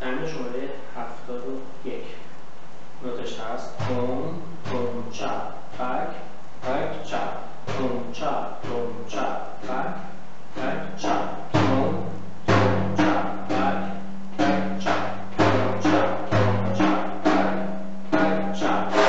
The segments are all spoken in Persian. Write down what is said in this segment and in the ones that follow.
تمرین شماره 71 نوتش هست تون تون چپ بک بک چپ تون چپ بک بک چپ تون تون چپ بک بک چپ تون چپ بک بک چپ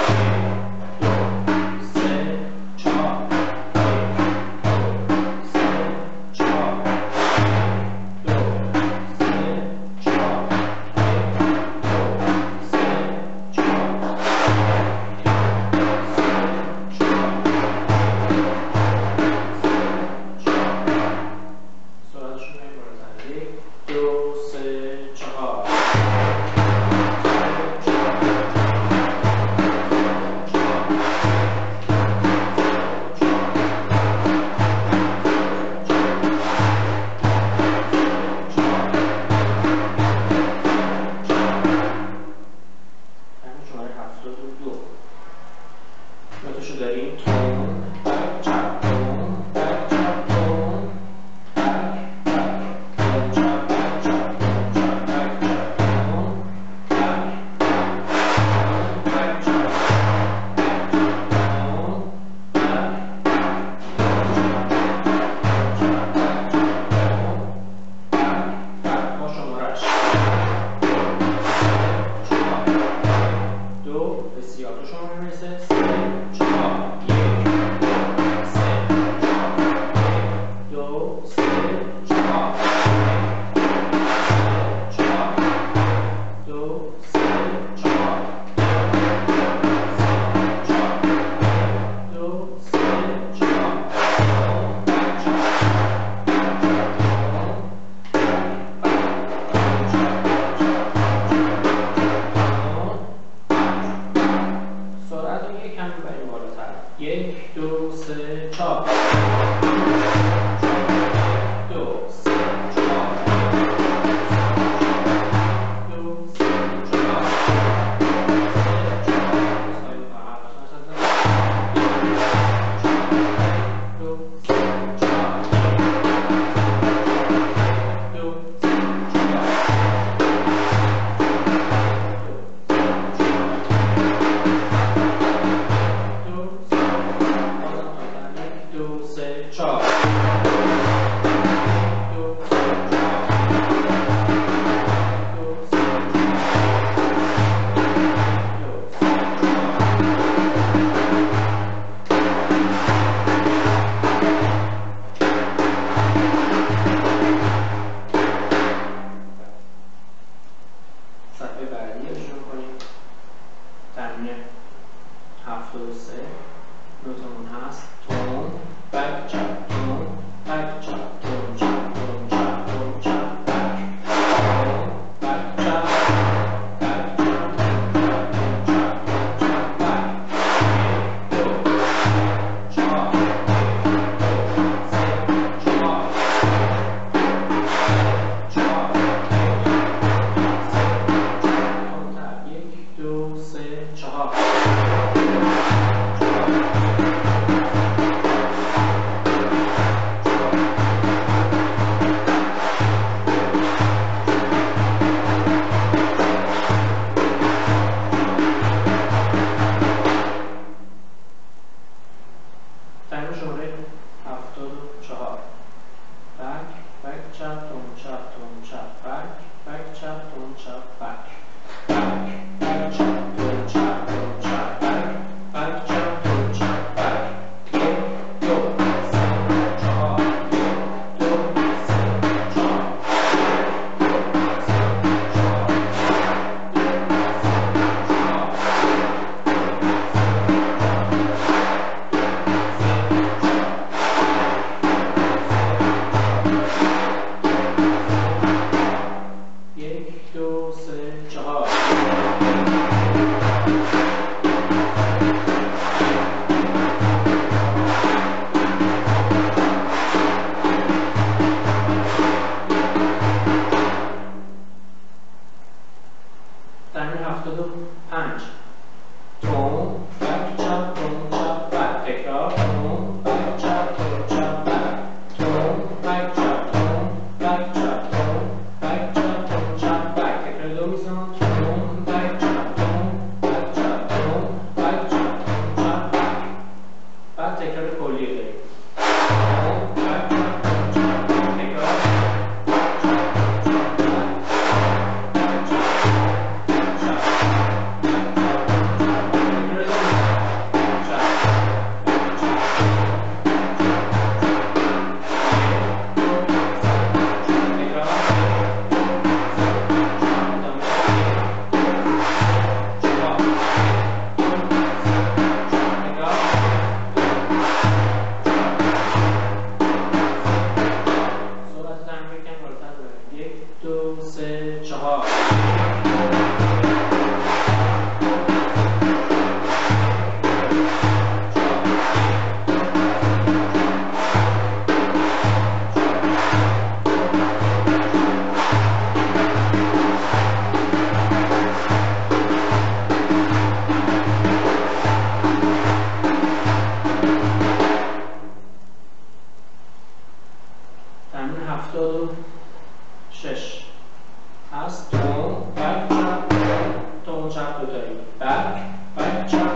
نوتشو داریم تون بک چپ تون بک چپ تون بک بک تون چپ بک چپ تون چپ بک چپ تون بک بک چپ تون بک بک با شمارش دو بسیار تو شما میرسه یک دو سه چهار دو سه چهار دو سه چهار صفحه بعدی رو شروع کنیم. تمرین 73 نوتمون هست تون بک چپ تون بک چپ تون چپ تون چپ تون چپ بک تون بک چپ بک چپ تون چپ تون چپ بک دو چهار سه چهار چهار یک دو سه چهار تمرین شماره 74 بک بک چپ تون چپ تون چپ بک بک چپ تون چپ بک بک بک چپ تون چپ تون چپ بک بک چپ تون چپ بک یک دو سه چهار یک دو سه چهار یک دو سه چهار تمرین 75 تون بک چپ تون چپ بک تکرار تون بک چپ تون چپ بک تون بک چپ تون بک چپ تون بک چپ تون چپ بک تکرار جلو میزنم تون بک چپ تون بک چپ تون بک چپ تون چپ بک. بعد تکرار کلی داریم تون بک چپ تون چپ تکرار تمرین 76 هست. تون بک چپ تون چپ دوتایی بک بک چپ